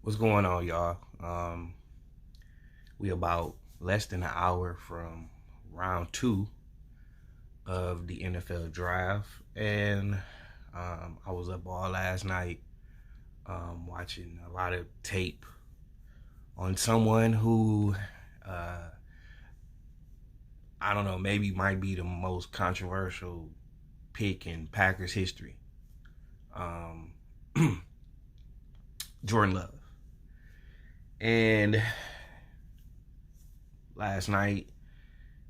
What's going on, y'all? We about less than an hour from round two of the NFL draft, and I was up all last night watching a lot of tape on someone who uh, I don't know, maybe might be the most controversial pick in Packers history. Um, Jordan Love. And last night,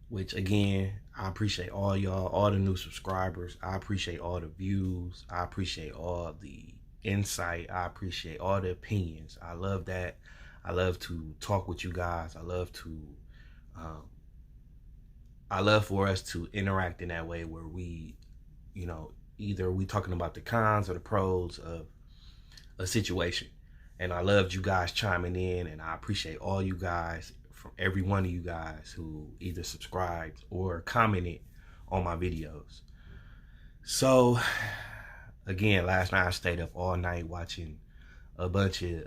which again, I appreciate all y'all, all the new subscribers. I appreciate all the views. I appreciate all the insight. I appreciate all the opinions. I love that. I love to talk with you guys. Um, I love for us to interact in that way where we, either we talking about the cons or the pros of a situation. And I loved you guys chiming in, and I appreciate all you guys, from every one of you guys who either subscribed or commented on my videos. So again, last night I stayed up all night watching a bunch of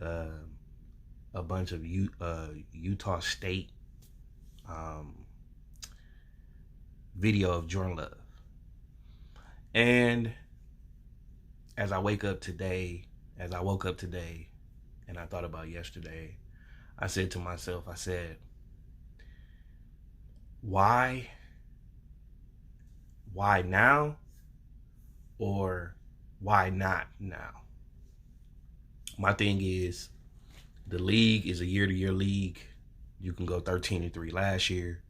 Utah State video of Jordan Love. And as I woke up today, and I thought about yesterday, I said to myself, why now, or why not now? My thing is, the league is a year-to-year league. You can go 13-3 last year.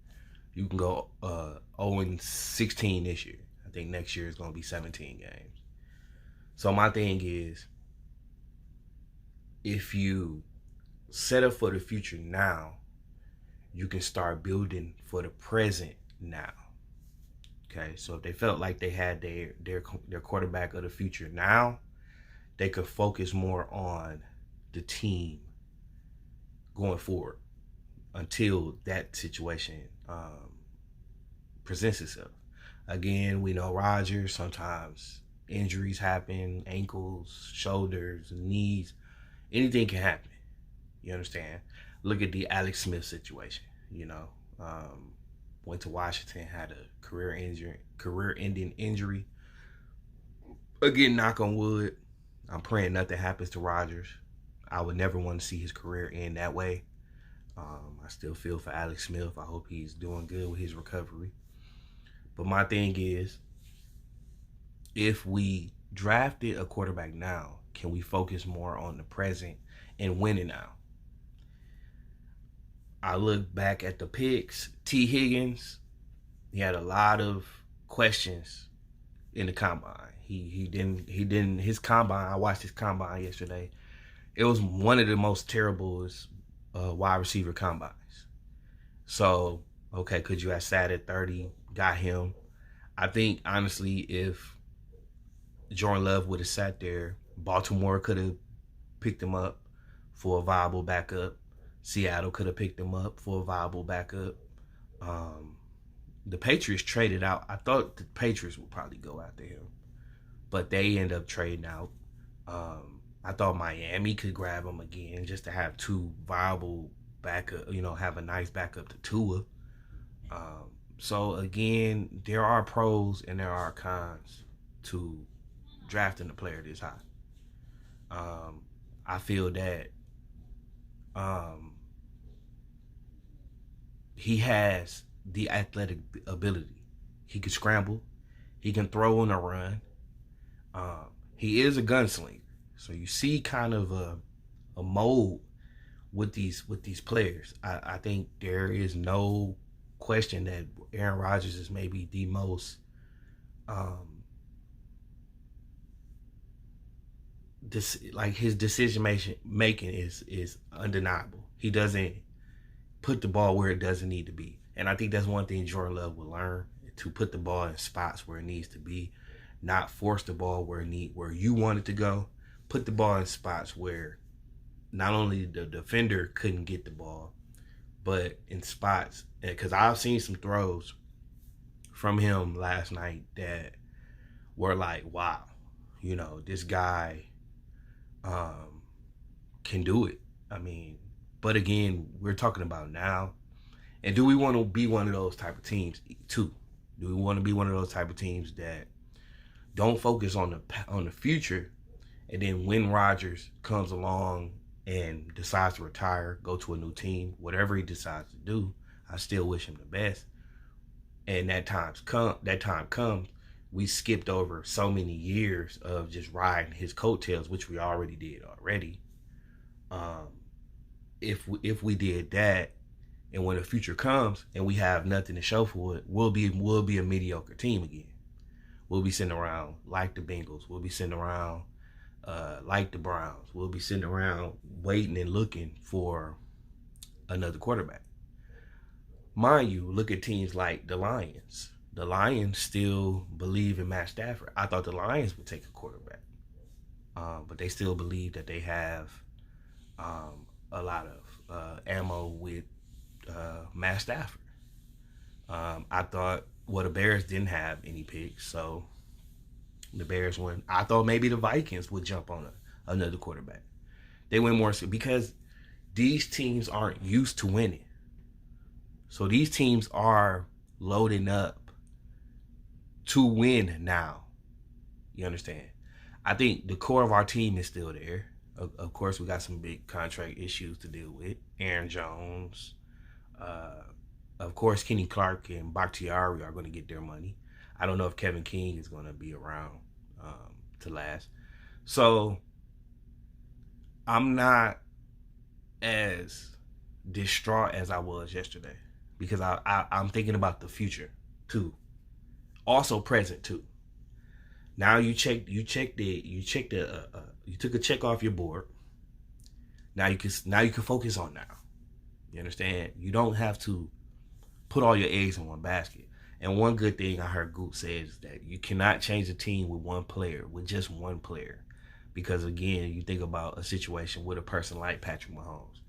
You can go 0-16 this year. I think next year is going to be 17 games. So my thing is, if you set up for the future now, you can start building for the present now. Okay, so if they felt like they had their quarterback of the future now, they could focus more on the team going forward until that situation presents itself. Again, we know Rodgers, sometimes injuries happen, ankles, shoulders, knees, anything can happen. You understand? Look at the Alex Smith situation. Went to Washington, had a career-ending injury. Again, knock on wood. I'm praying nothing happens to Rodgers. I would never want to see his career end that way. I still feel for Alex Smith. I hope he's doing good with his recovery. But my thing is, if we drafted a quarterback now, can we focus more on the present and winning now? I look back at the picks. T. Higgins, he had a lot of questions in the combine. He didn't his combine. I watched his combine yesterday. It was one of the most terrible wide receiver combines. So, okay, could you have sat at 30, got him? I think, honestly, if Jordan Love would have sat there, Baltimore could have picked him up for a viable backup. Seattle could have picked him up for a viable backup. The Patriots traded out. I thought the Patriots would probably go after him, but they end up trading out. I thought Miami could grab him again just to have two viable backup, have a nice backup to Tua. So again, there are pros and there are cons to drafting a player this high. I feel that he has the athletic ability. He can scramble. He can throw on a run. He is a gunslinger. So you see kind of a mold with these players. I think there is no question that Aaron Rodgers is maybe the most his decision making is undeniable. He doesn't put the ball where it doesn't need to be. And I think that's one thing Jordan Love will learn, to put the ball in spots where it needs to be, not force the ball where you want it to go. Put the ball in spots where not only the defender couldn't get the ball, but in spots, because I've seen some throws from him last night that were like, wow, this guy can do it. I mean, but again, we're talking about now. And do we want to be one of those type of teams too? Do we want to be one of those type of teams that don't focus on the future, and then when Rodgers comes along and decides to retire, go to a new team, whatever he decides to do, I still wish him the best. And that time comes, we skipped over so many years of just riding his coattails, which we already did already. If we did that, and when the future comes and we have nothing to show for it, we'll be a mediocre team again. We'll be sitting around like the Bengals. We'll be sitting around like the Browns. We'll be sitting around waiting and looking for another quarterback. Mind you, look at teams like the Lions. The Lions still believe in Matt Stafford. I thought the Lions would take a quarterback, but they still believe that they have a lot of ammo with Matt Stafford. I thought, well, the Bears didn't have any picks, so the Bears won. I thought maybe the Vikings would jump on another quarterback. They went more because these teams aren't used to winning. So these teams are loading up to win now. You understand? I think the core of our team is still there. Of course, we got some big contract issues to deal with. Aaron Jones. Of course, Kenny Clark and Bakhtiari are going to get their money. I don't know if Kevin King is going to be around to last. So I'm not as distraught as I was yesterday because I'm thinking about the future too. Also present too. Now you took a check off your board. Now you can focus on now. You understand? You don't have to put all your eggs in one basket. And one good thing I heard Goot say is that you cannot change a team with just one player. Because again, you think about a situation with a person like Patrick Mahomes.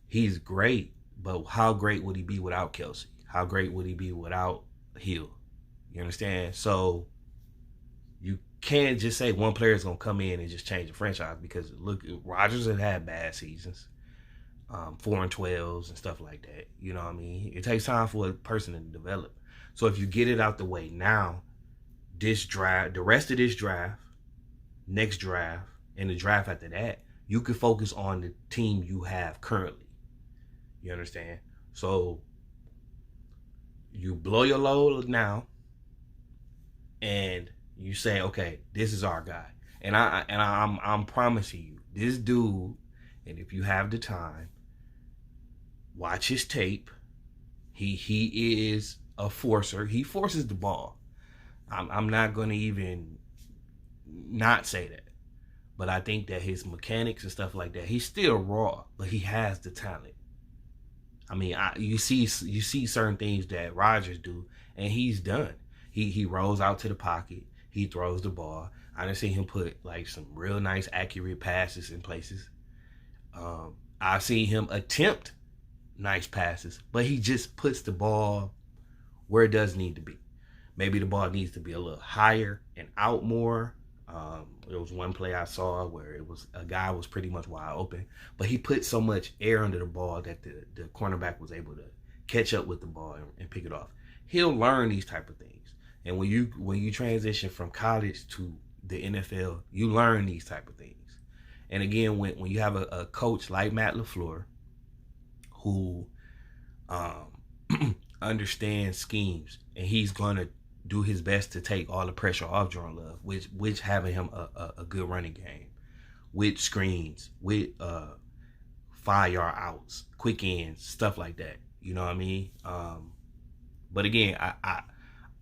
He's great, but how great would he be without Kelsey? How great would he be without Hill? You understand? So you can't just say one player is going to come in and just change the franchise because look, Rodgers has had bad seasons. 4-12s and stuff like that. You know what I mean? It takes time for a person to develop. So if you get it out the way now, this draft, the rest of this draft, next draft, and the draft after that, you can focus on the team you have currently. You understand? So you blow your load now, and you say, okay, this is our guy. And I'm promising you, this dude, and if you have the time, watch his tape. He is a forcer. He forces the ball. I'm not going to even not say that. But I think that his mechanics and stuff like that, he's still raw, but he has the talent. I mean, you see certain things that Rodgers do, and he's done. He rolls out to the pocket. He throws the ball. I done seen him put like some real nice, accurate passes in places. I've seen him attempt nice passes, but he just puts the ball where it does need to be. Maybe the ball needs to be a little higher and out more. There was one play I saw where a guy was pretty much wide open, but he put so much air under the ball that the cornerback was able to catch up with the ball and pick it off. He'll learn these type of things. And when you transition from college to the NFL, you learn these type of things. And again, when you have a coach like Matt LaFleur, who understands schemes, and he's gonna do his best to take all the pressure off Jordan Love, which having him a good running game, with screens, with 5-yard outs, quick ends, stuff like that. You know what I mean? But again,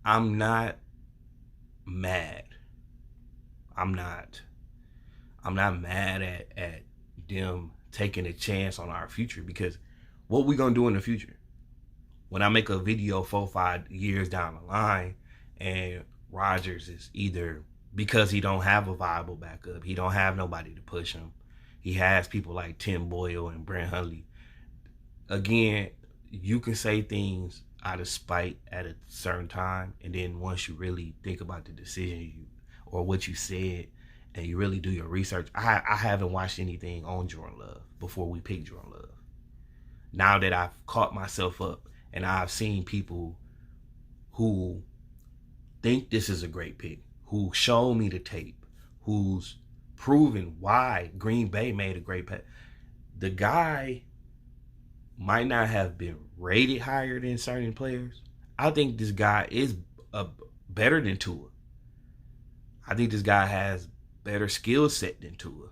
I'm not mad. I'm not mad at them taking a chance on our future, because what we gonna do in the future? When I make a video 4-5 years down the line and Rodgers is either, because he don't have a viable backup, he don't have nobody to push him, he has people like Tim Boyle and Brent Hundley. Again, you can say things out of spite at a certain time, and then once you really think about the decision or what you said, and you really do your research, I haven't watched anything on Jordan Love before we picked Jordan Love. Now that I've caught myself up and I've seen people who think this is a great pick, who show me the tape, who's proven why Green Bay made a great pick. The guy might not have been rated higher than certain players. I think this guy is better than Tua. I think this guy has better skill set than Tua.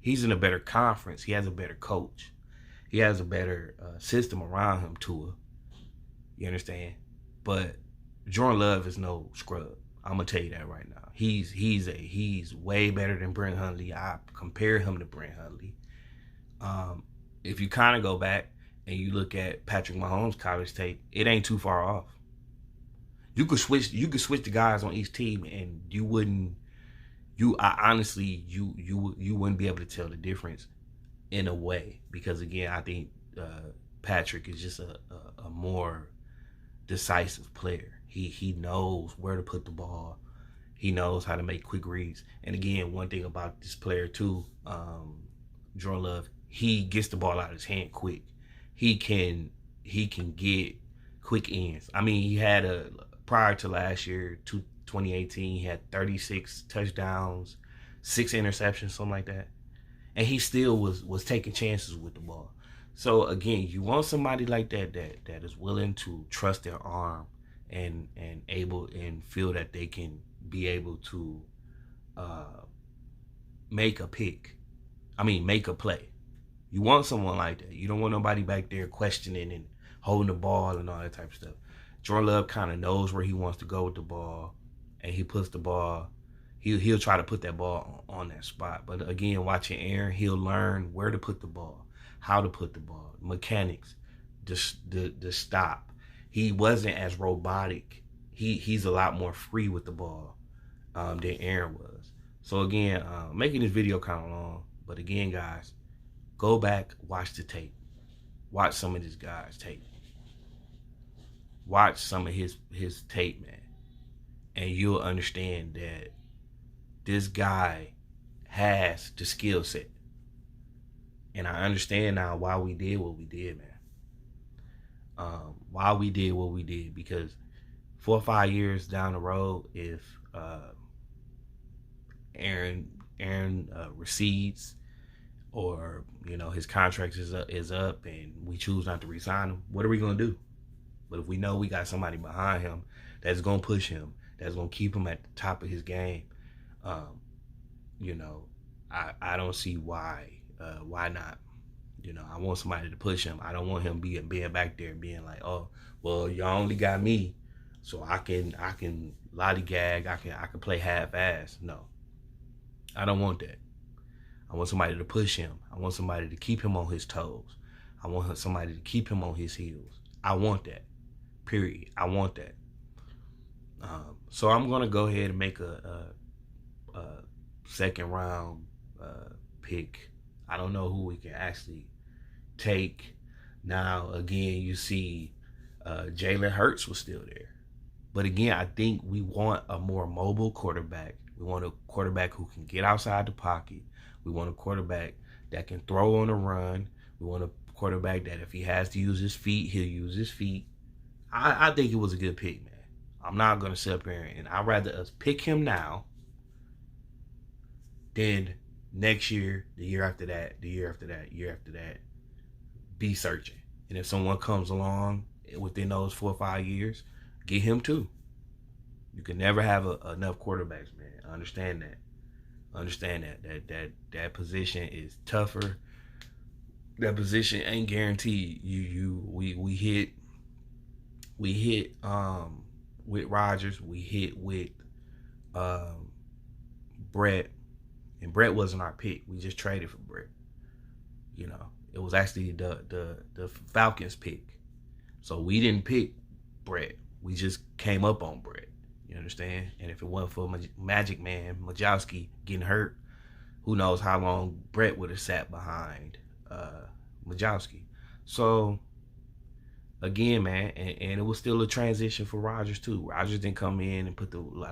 He's in a better conference. He has a better coach. He has a better system around him, Tua. You understand? But Jordan Love is no scrub. I'm gonna tell you that right now. He's way better than Brent Hundley. I compare him to Brent Hundley. If you kind of go back and you look at Patrick Mahomes' college tape, it ain't too far off. You could switch the guys on each team, and you wouldn't. You wouldn't be able to tell the difference in a way, because again, I think Patrick is just a more decisive player. He knows where to put the ball. He knows how to make quick reads. And again, one thing about this player too, Jordan Love, he gets the ball out of his hand quick. He can get quick ends. I mean, he had prior to last year, 2018, he had 36 touchdowns, 6 interceptions, something like that. And he still was taking chances with the ball. So again, you want somebody like that is willing to trust their arm and able and feel that they can be able to make a play. You want someone like that. You don't want nobody back there questioning and holding the ball and all that type of stuff. Jordan Love kind of knows where he wants to go with the ball, and he puts the ball. He'll try to put that ball on that spot. But again, watching Aaron, he'll learn where to put the ball, how to put the ball, mechanics, the stop. He wasn't as robotic. He's a lot more free with the ball than Aaron was. So again, making this video kind of long, but again, guys, go back, watch the tape. Watch some of this guy's tape. Watch some of his tape, man. And you'll understand that this guy has the skill set. And I understand now why we did what we did, man. Why we did what we did. Because 4 or 5 years down the road, if Aaron recedes, or his contract is up and we choose not to re-sign him, what are we gonna do? But if we know we got somebody behind him that's gonna push him, that's gonna keep him at the top of his game, I don't see why not. I want somebody to push him. I don't want him being back there being like, oh, well, y'all only got me, so I can lollygag, I can play half-ass. No, I don't want that. I want somebody to push him. I want somebody to keep him on his toes. I want somebody to keep him on his heels. I want that. Period. I want that. So I'm gonna go ahead and make a second round pick. I don't know who we can actually take. Now again, you see Jalen Hurts was still there. But again, I think we want a more mobile quarterback. We want a quarterback who can get outside the pocket. We want a quarterback that can throw on a run. We want a quarterback that if he has to use his feet, he'll use his feet. I think it was a good pick, man. I'm not going to sit up here, and I'd rather us pick him now than next year, the year after that, be searching. And if someone comes along within those 4 or 5 years, get him too. You can never have enough quarterbacks, man. I understand that. That position is tougher. That position ain't guaranteed. We hit with Rodgers. We hit with Brett, and Brett wasn't our pick. We just traded for Brett. It was actually the Falcons pick. So we didn't pick Brett. We just came up on Brett. You understand? And if it wasn't for Magic Man Majowski getting hurt, who knows how long Brett would have sat behind Majowski. So again, man, and it was still a transition for Rodgers too. Rodgers didn't come in and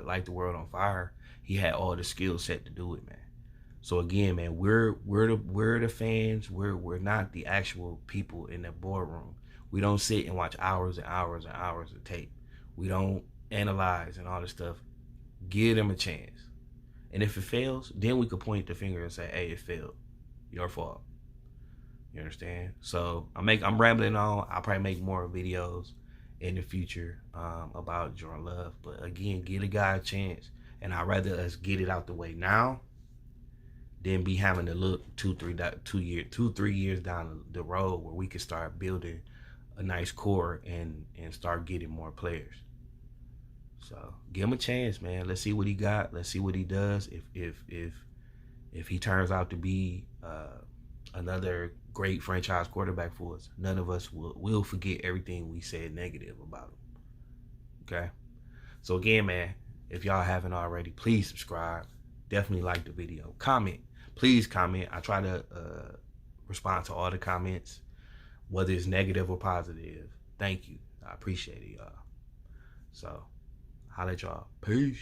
light the world on fire. he had all the skill set to do it, man. So again, man, we're the fans. We're not the actual people in the boardroom. We don't sit and watch hours and hours and hours of tape. We don't analyze and all this stuff. Give them a chance. And if it fails, then we could point the finger and say, hey, it failed. Your fault. You understand? So I'm rambling on. I'll probably make more videos in the future about Jordan Love. But again, give the guy a chance. And I'd rather us get it out the way now than be having to look 2-3 years down the road where we can start building a nice core and start getting more players. So give him a chance, man. Let's see what he got. Let's see what he does. If he turns out to be another great franchise quarterback for us, none of us will forget everything we said negative about him. Okay? So again, man, if y'all haven't already, please subscribe. Definitely like the video. Comment. Please comment. I try to respond to all the comments, whether it's negative or positive. Thank you. I appreciate it, y'all. So, holla at y'all. Peace.